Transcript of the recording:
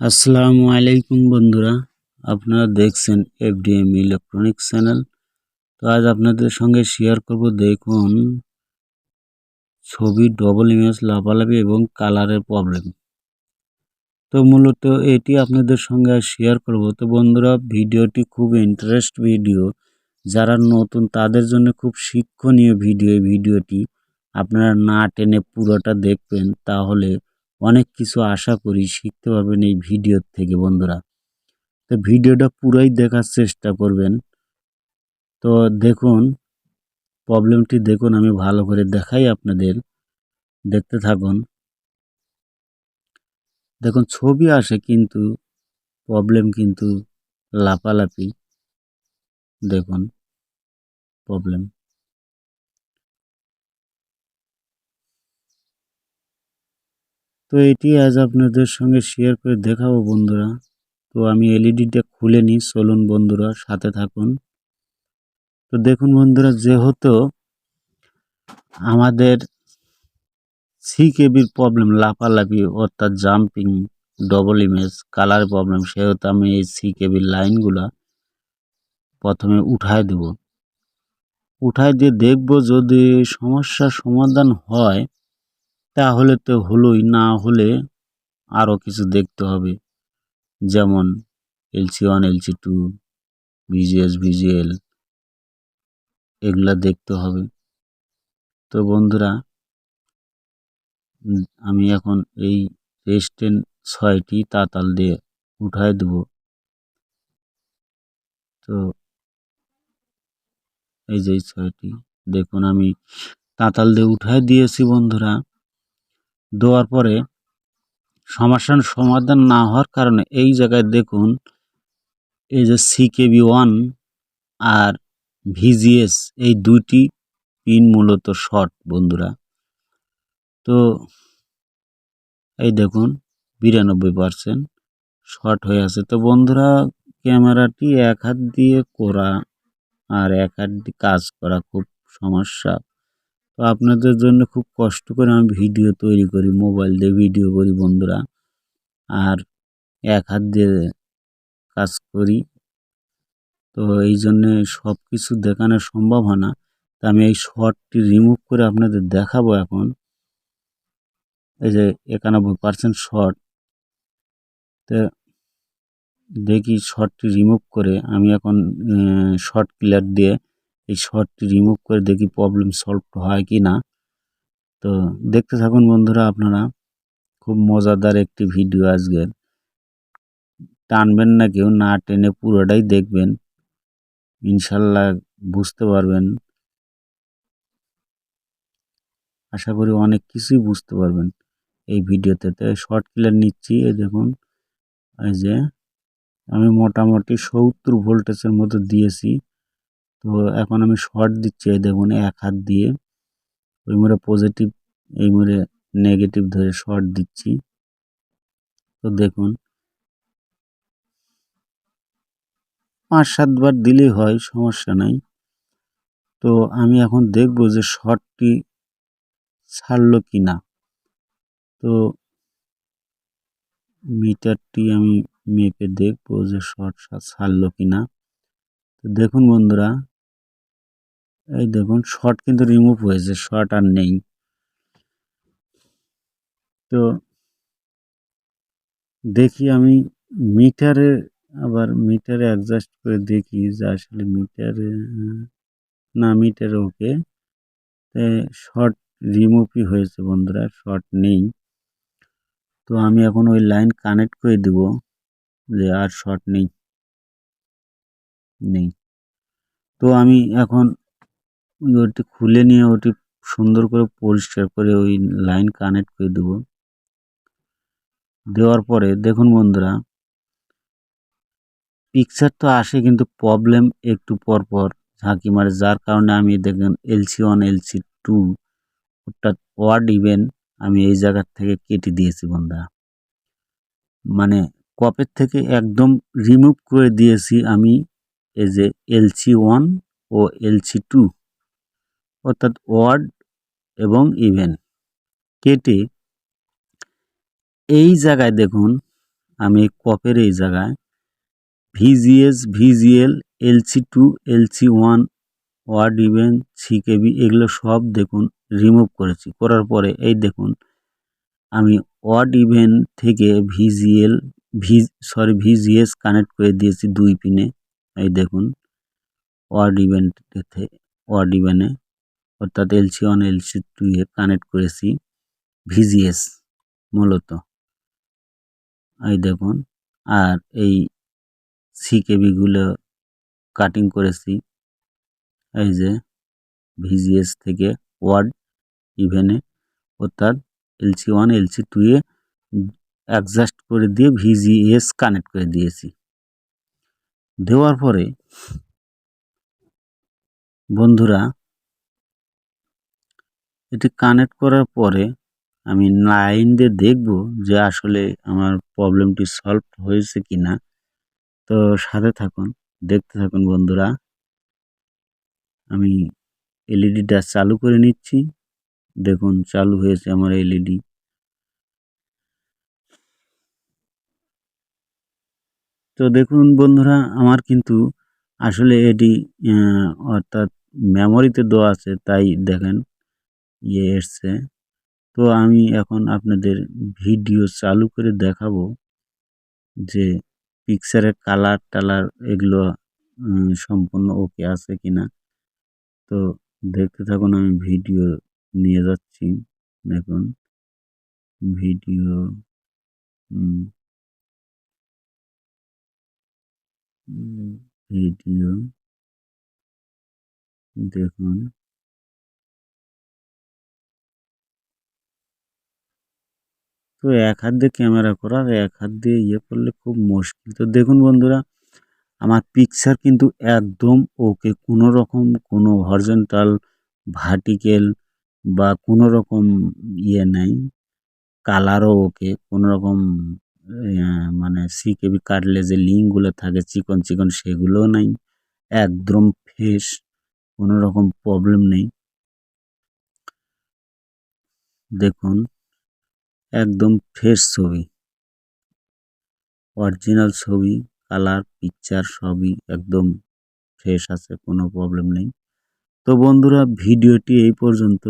আসসালামু আলাইকুম বন্ধুরা, আপনারা দেখছেন এফডিএম ইলেকট্রনিক্স চ্যানেল। তো আজ আপনাদের সঙ্গে শেয়ার করব, দেখুন ছবি ডবল ইমেজ লাফালাফি এবং কালারের প্রবলেম। তো মূলত এটি আপনাদের সঙ্গে আজ শেয়ার করব। তো বন্ধুরা, ভিডিওটি খুব ইন্টারেস্ট ভিডিও, যারা নতুন তাদের জন্য খুব শিক্ষণীয় ভিডিও। এই ভিডিওটি আপনারা না টেনে পুরোটা দেখবেন, তাহলে অনেক কিছু আশা করি শিখতে পারবেন এই ভিডিও থেকে বন্ধুরা। তো ভিডিওটা পুরাই দেখার চেষ্টা করবেন। তো দেখুন প্রবলেমটি, দেখুন আমি ভালো করে দেখাই আপনাদের, দেখতে থাকুন। দেখুন ছবি আসে কিন্তু প্রবলেম কিন্তু লাফালাফি, দেখুন প্রবলেম। তো এটি আজ আপনাদের সঙ্গে শেয়ার করে দেখাবো বন্ধুরা। তো আমি এলইডিটা খুলে নিই, চলুন বন্ধুরা সাথে থাকুন। তো দেখুন বন্ধুরা, যেহেতু আমাদের সিকেবির প্রবলেম লাফালাফি অর্থাৎ jumping, double image, colour problem, সেহেতু আমি এই সিকেবির লাইনগুলা প্রথমে উঠায় দেব। উঠায় দিয়ে দেখব, যদি সমস্যার সমাধান হয় তাহলে তো হলোই, না হলে আরও কিছু দেখতে হবে, যেমন LC1 LC2 ভিজিএস ভিজিএল, এগুলা দেখতে হবে। তো বন্ধুরা, আমি এখন এই রেস্টেন 6টি তাতাল দিয়ে উঠায় দেব। তো এই যে 6টি দেখুন আমি তাতাল দিয়ে উঠায় দিয়েছি বন্ধুরা। দেওয়ার পরে সমস্যার সমাধান না হওয়ার কারণে এই জায়গায় দেখুন, এই যে CKB1 আর VGS, এই দুইটি পিন মূলত শর্ট বন্ধুরা। তো এই দেখুন 92% শর্ট হয়ে আছে। তো বন্ধুরা, ক্যামেরাটি এক হাত দিয়ে করা আর এক হাত দিয়ে কাজ করা খুব সমস্যা। তো আপনাদের জন্য খুব কষ্ট করে আমি ভিডিও তৈরি করি, মোবাইল দিয়ে ভিডিও করি বন্ধুরা, আর এক হাত দিয়ে কাজ করি। তো এই জন্যে সব কিছু দেখানো সম্ভব হয় না। তো আমি এই শর্টটি রিমুভ করে আপনাদের দেখাবো এখন। এই যে 91% শর্ট। তো দেখি শর্টটি রিমুভ করে, আমি এখন শর্ট ক্লিয়ার দিয়ে এই শর্টটি রিমুভ করে দেখি প্রবলেম সলভ হয় কি না। তো দেখতে থাকুন বন্ধুরা আপনারা, খুব মজাদার একটি ভিডিও আজকের। টানবেন না কেউ, না টেনে পুরোটাই দেখবেন, ইনশাল্লাহ বুঝতে পারবেন। আশা করি অনেক কিছুই বুঝতে পারবেন এই ভিডিওতে। তো শর্ট ক্লিয়ার নিচ্ছি, এই দেখুন, এই যে আমি মোটামুটি 70 ভোল্টেজের মতো দিয়েছি। তো এখন আমি শর্ট দিচ্ছি, এই দেখুন এক হাত দিয়ে ওই মোড়ে পজিটিভ, এই মোড়ে নেগেটিভ ধরে শর্ট দিচ্ছি। তো দেখুন 5-7 বার দিলেই হয়, সমস্যা নাই। তো আমি এখন দেখব যে শর্টটি ছাড়লো কিনা। তো মিটারটি আমি মেপে দেখবো যে শর্ট ছাড়লো কিনা। তো দেখুন বন্ধুরা, এই দেখুন শর্ট কিন্তু রিমুভ হয়েছে, শর্ট আর নেই। তো দেখি আমি মিটারে, আবার মিটারে অ্যাডজাস্ট করে দেখি যে আসলে মিটারে, না মিটারে ওকে, শর্ট রিমুভই হয়েছে বন্ধুরা, শর্ট নেই। তো আমি এখন ওই লাইন কানেক্ট করে দিব যে আর শর্ট নেই। তো আমি এখন ওটি খুলে নিয়ে ওটি সুন্দর করে পরিষ্কার করে ওই লাইন কানেক্ট করে দেব। দেওয়ার পরে দেখুন বন্ধুরা, পিকচার তো আসে কিন্তু প্রবলেম একটু পর পর ঝাঁকি মারে, যার কারণে আমি দেখেন LC1 LC2 অর্থাৎ ওয়ার্ড ইভেন আমি এই জায়গার থেকে কেটে দিয়েছি বন্ধুরা। মানে কপের থেকে একদম রিমুভ করে দিয়েছি আমি এই যে LC1 ও LC2 অর্থাৎ ওয়ার্ড এবং ইভেন কেটে এই জায়গায় দেখুন আমি কপের এই জায়গায় VGS, VGL, LC2, LC1, word event, CKB এগুলো সব দেখুন রিমুভ করেছি। করার পরে এই দেখুন আমি ওয়ার্ড ইভেন্ট থেকে ভিজিএস কানেক্ট করে দিয়েছি 2 পিনে। এই দেখুন ওয়ার্ড ইভেন্টে অর্থাৎ LC1, LC2 এ কানেক্ট করেছি ভিজিএস মূলত। এই দেখুন আর এই সিকেবিগুলো কাটিং করেছি এই যে ভিজিএস থেকে ওয়ার্ড ইভেনে অর্থাৎ LC1, LC2 এ অ্যাডজাস্ট করে দিয়ে ভিজিএস কানেক্ট করে দিয়েছি। দেওয়ার পরে বন্ধুরা এটি কানেক্ট করার পরে আমি লাইন দিয়ে দেখব যে আসলে আমার প্রবলেমটি সলভ হয়েছে কিনা। তো সাথে থাকুন, দেখতে থাকুন বন্ধুরা। আমি এলইডিটা চালু করে নিচ্ছি। দেখুন চালু হয়েছে আমার এলইডি। তো দেখুন বন্ধুরা আমার কিন্তু আসলে এটি অর্থাৎ মেমোরিতে দেওয়া আছে তাই দেখেন এসছে। তো আমি এখন আপনাদের ভিডিও চালু করে দেখাবো যে পিকচারের কালার টালার এগুলো সম্পূর্ণ ওকে আছে কিনা। তো দেখতে থাকুন, আমি ভিডিও নিয়ে যাচ্ছি। দেখুন ভিডিও ভিডিও দেখুন। তো এক হাত দিয়ে ক্যামেরা করা আর এক হাত দিয়ে করলে খুব মুশকিল। তো দেখুন বন্ধুরা আমার পিকচার কিন্তু একদম ওকে, কোনো রকম কোনো হরিজন্টাল, ভার্টিক্যাল বা কোনো রকম নেই। কালারও ওকে, কোনো রকম মানে সিকেবি কাটলে যে লিঙ্কগুলো থাকে চিকন চিকন সেগুলোও নাই। একদম ফ্রেশ, কোনো রকম প্রবলেম নেই। দেখুন একদম ফ্রেশ ছবি, অরিজিনাল ছবি, কালার পিকচার সবই একদম ফ্রেশ আছে, কোনো প্রবলেম নেই। তো বন্ধুরা ভিডিওটি এই পর্যন্ত।